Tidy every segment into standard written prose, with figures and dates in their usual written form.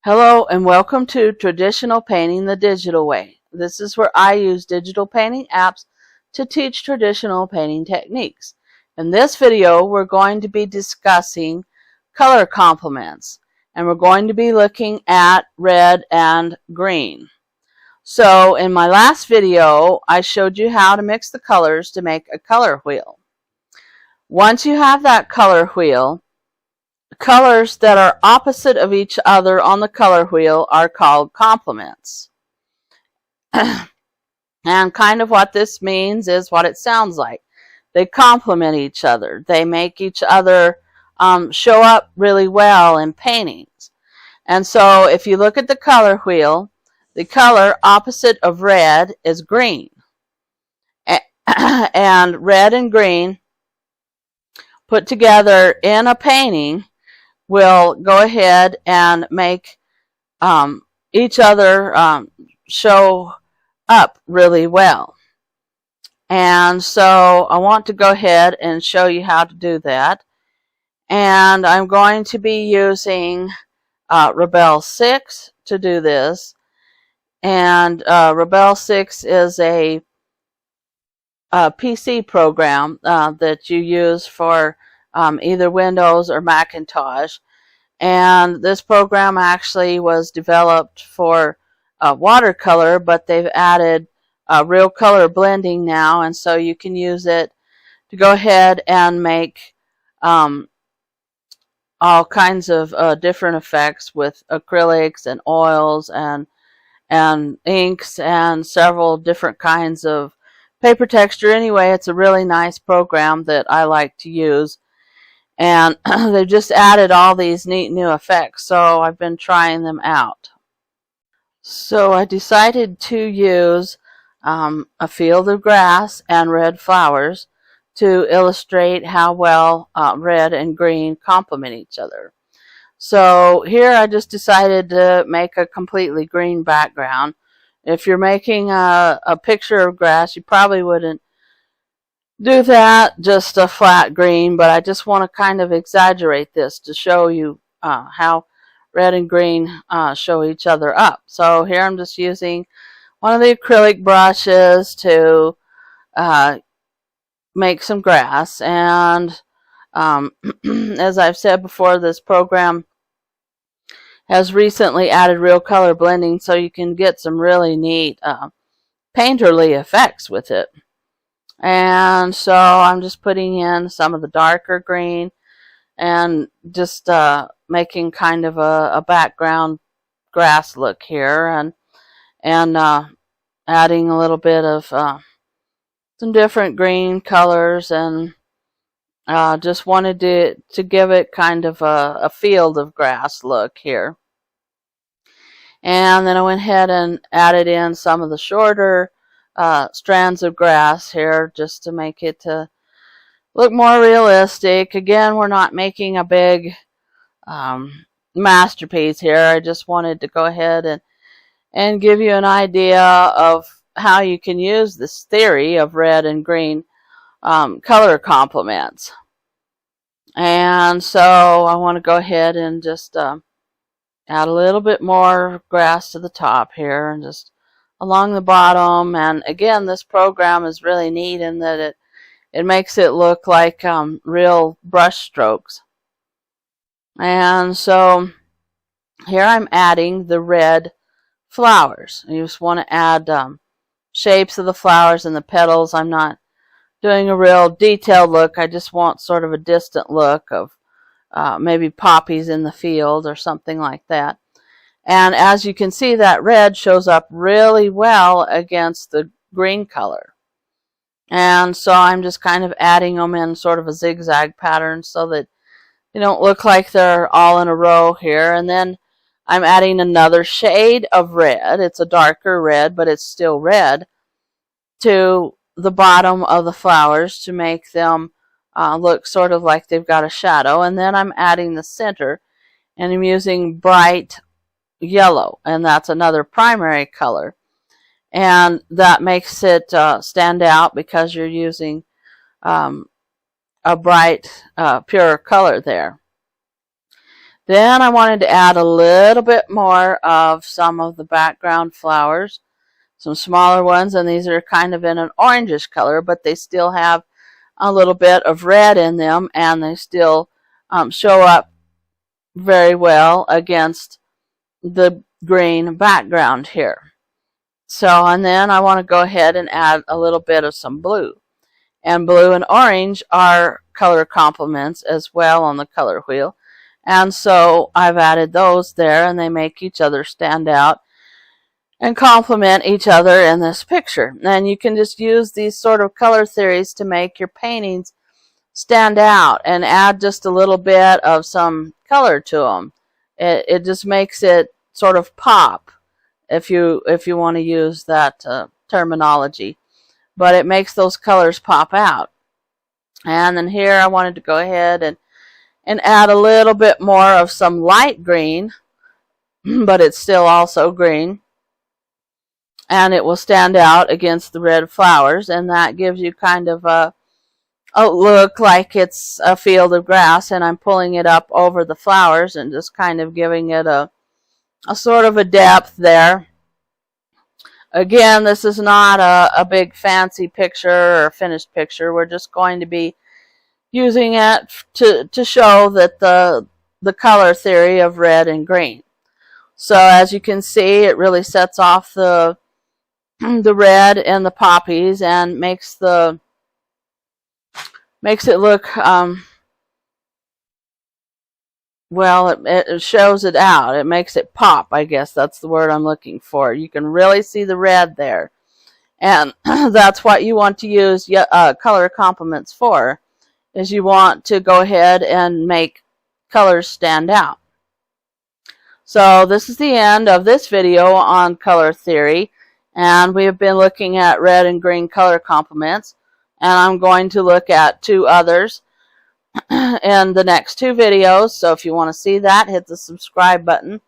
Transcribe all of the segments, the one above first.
Hello and welcome to Traditional Painting the Digital Way. This is where I use digital painting apps to teach traditional painting techniques. In this video, we're going to be discussing color complements, and we're going to be looking at red and green. So in my last video, I showed you how to mix the colors to make a color wheel. Once you have that color wheel, colors that are opposite of each other on the color wheel are called complements. And kind of what this means is what it sounds like. They complement each other. They make each other show up really well in paintings. And so if you look at the color wheel, the color opposite of red is green. And red and green put together in a painting will go ahead and make each other show up really well. And so I want to go ahead and show you how to do that. And I'm going to be using Rebelle 6 to do this. And Rebelle 6 is a PC program that you use for either Windows or Macintosh. And this program actually was developed for watercolor, but they've added real color blending now, and so you can use it to go ahead and make all kinds of different effects with acrylics and oils and inks and several different kinds of paper texture. Anyway, it's a really nice program that I like to use. And they've just added all these neat new effects, so I've been trying them out. So I decided to use a field of grass and red flowers to illustrate how well red and green complement each other. So here I just decided to make a completely green background. If you're making a picture of grass, you probably wouldn't do that, just a flat green, but I just want to kind of exaggerate this to show you how red and green show each other up. So here I'm just using one of the acrylic brushes to make some grass. And as I've said before, this program has recently added real color blending, so you can get some really neat painterly effects with it. And so I'm just putting in some of the darker green and just making kind of a background grass look here, and adding a little bit of some different green colors, and just wanted to give it kind of a field of grass look here. And then I went ahead and added in some of the shorter strands of grass here just to make it look more realistic. Again, we're not making a big masterpiece here. I just wanted to go ahead and give you an idea of how you can use this theory of red and green color complements. And so I want to go ahead and just add a little bit more grass to the top here and just along the bottom. And again, this program is really neat in that it makes it look like real brush strokes. And so here I'm adding the red flowers. You just want to add shapes of the flowers and the petals. I'm not doing a real detailed look. I just want sort of a distant look of maybe poppies in the field or something like that. And as you can see, that red shows up really well against the green color. And so I'm just kind of adding them in sort of a zigzag pattern so that they don't look like they're all in a row here. And then I'm adding another shade of red. It's a darker red, but it's still red, to the bottom of the flowers to make them look sort of like they've got a shadow. And then I'm adding the center, and I'm using bright yellow, and that's another primary color, and that makes it stand out because you're using a bright pure color there. Then I wanted to add a little bit more of some of the background flowers, some smaller ones, and these are kind of in an orangish color, but they still have a little bit of red in them, and they still show up very well against the green background here. So, and then I want to go ahead and add a little bit of some blue. And blue and orange are color complements as well on the color wheel. And so I've added those there, and they make each other stand out and complement each other in this picture. And you can just use these sort of color theories to make your paintings stand out and add just a little bit of some color to them. It just makes it sort of pop, if you want to use that terminology. But it makes those colors pop out. And then here I wanted to go ahead and add a little bit more of some light green, but it's still also green. And it will stand out against the red flowers, and that gives you kind of a look like it's a field of grass, and I'm pulling it up over the flowers and just kind of giving it a sort of a depth there. Again, this is not a big fancy picture or finished picture. We're just going to be using it to show that the color theory of red and green. So as you can see, it really sets off the red and the poppies and makes it look well, it shows it out. It makes it pop, I guess that's the word I'm looking for. You can really see the red there. And that's what you want to use color complements for, is you want to go ahead and make colors stand out. So this is the end of this video on color theory. And we have been looking at red and green color complements. And I'm going to look at 2 others in the next 2 videos. So if you want to see that, hit the subscribe button.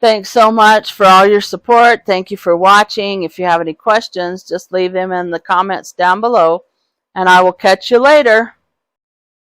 Thanks so much for all your support. Thank you for watching. If you have any questions, just leave them in the comments down below, and I will catch you later.